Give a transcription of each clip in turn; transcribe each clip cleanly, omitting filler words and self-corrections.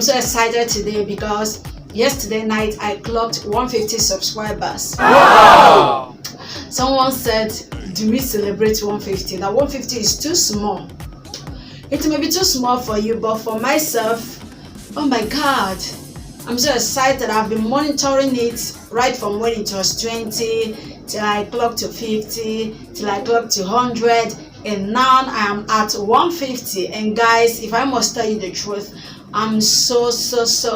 so excited today because yesterday night I clocked 150 subscribers. Wow! Someone said, do we celebrate 150? That 150 is too small. It may be too small for you, but for myself, oh my God, I'm so excited. I've been monitoring it right from when it was 20 till I clocked to 50 till I clocked to 100, and now I am at 150. And guys, if I must tell you the truth, I'm so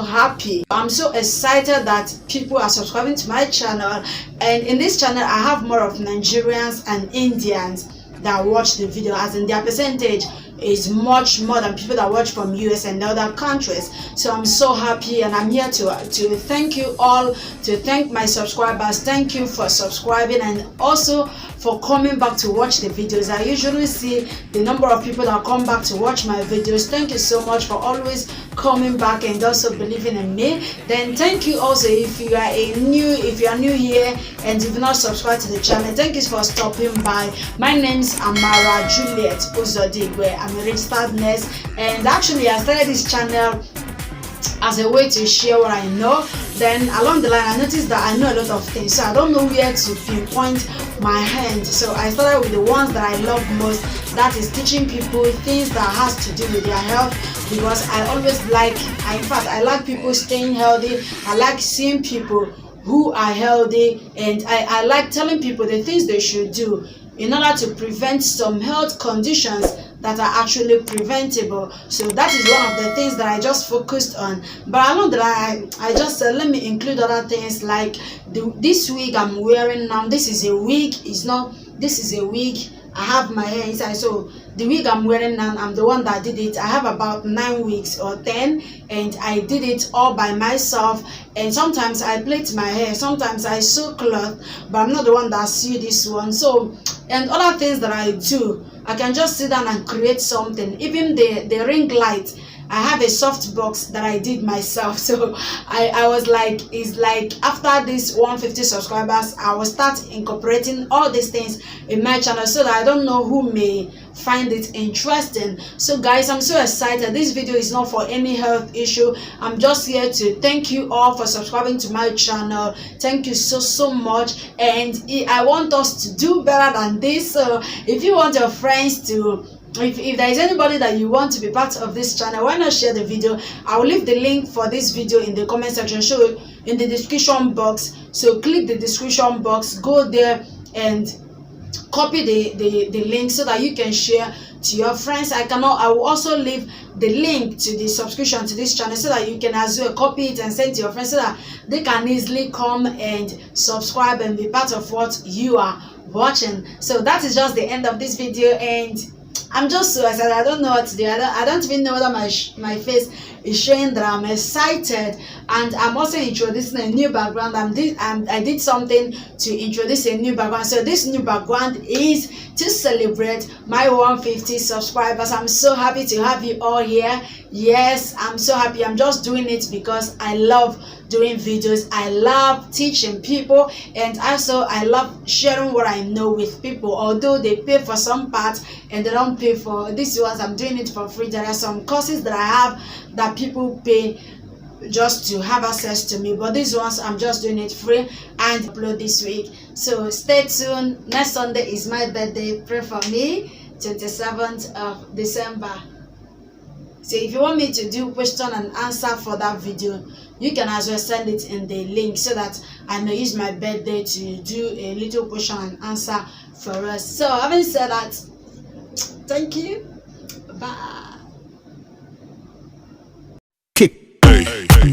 happy. I'm so excited that people are subscribing to my channel, and in this channel I have more of Nigerians and Indians that watch the video, as in their percentage is much more than people that watch from US and other countries. So I'm so happy, and I'm here to thank you all, to thank my subscribers. Thank you for subscribing and also for coming back to watch the videos. I usually see the number of people that come back to watch my videos. Thank you so much for always coming back and also believing in me. Then thank you also if you are new here and you've not subscribed to the channel. Thank you for stopping by. My name's Amara Juliet Uzodigwe. I'm a registered nurse, and actually I started this channel as a way to share what I know. Then along the line I noticed that I know a lot of things, so I don't know where to pinpoint my hand. So I started with the ones that I love most, that is teaching people things that has to do with their health, because I always I like people staying healthy. I like seeing people who are healthy, and I like telling people the things they should do in order to prevent some health conditions that are actually preventable. So that is one of the things that I just focused on. But along the line, I just said, let me include other things like this wig I'm wearing now. This is a wig. This is a wig. I have my hair inside. So the wig I'm wearing now, I'm the one that did it. I have about 9 weeks or 10, and I did it all by myself. And sometimes I plait my hair, sometimes I sew cloth, but I'm not the one that sew this one. So, and other things that I do, I can just sit down and create something. Even the ring light, I have a soft box that I did myself. So I was like, it's like after this 150 subscribers, I will start incorporating all these things in my channel so that I don't know who may find it interesting. So guys, I'm so excited. This video is not for any health issue. I'm just here to thank you all for subscribing to my channel. Thank you so much, and I want us to do better than this. So if you want your friends to, if there is anybody that you want to be part of this channel, why not share the video? I will leave the link for this video in the comment section, so in the description box. So click the description box, go there and copy the link so that you can share to your friends. I will also leave the link to the subscription to this channel so that you can as well copy it and send to your friends so that they can easily come and subscribe and be part of what you are watching. So that is just the end of this video, and I'm just so excited. I don't know what to do. I don't even know whether my face is showing that I'm excited. And I'm also introducing a new background. I did something to introduce a new background. So this new background is to celebrate my 150 subscribers. I'm so happy to have you all here. Yes, I'm so happy. I'm just doing it because I love doing videos. I love teaching people, and also I love sharing what I know with people. Although they pay for some parts and they don't pay for these ones, I'm doing it for free. There are some courses that I have that people pay just to have access to me, but these ones I'm just doing it free and upload this week. So stay tuned. Next Sunday is my birthday. Pray for me. 27th of December. So if you want me to do question and answer for that video, you can as well send it in the link so that I may use my birthday to do a little question and answer for us. So having said that, thank you. Bye. Hey.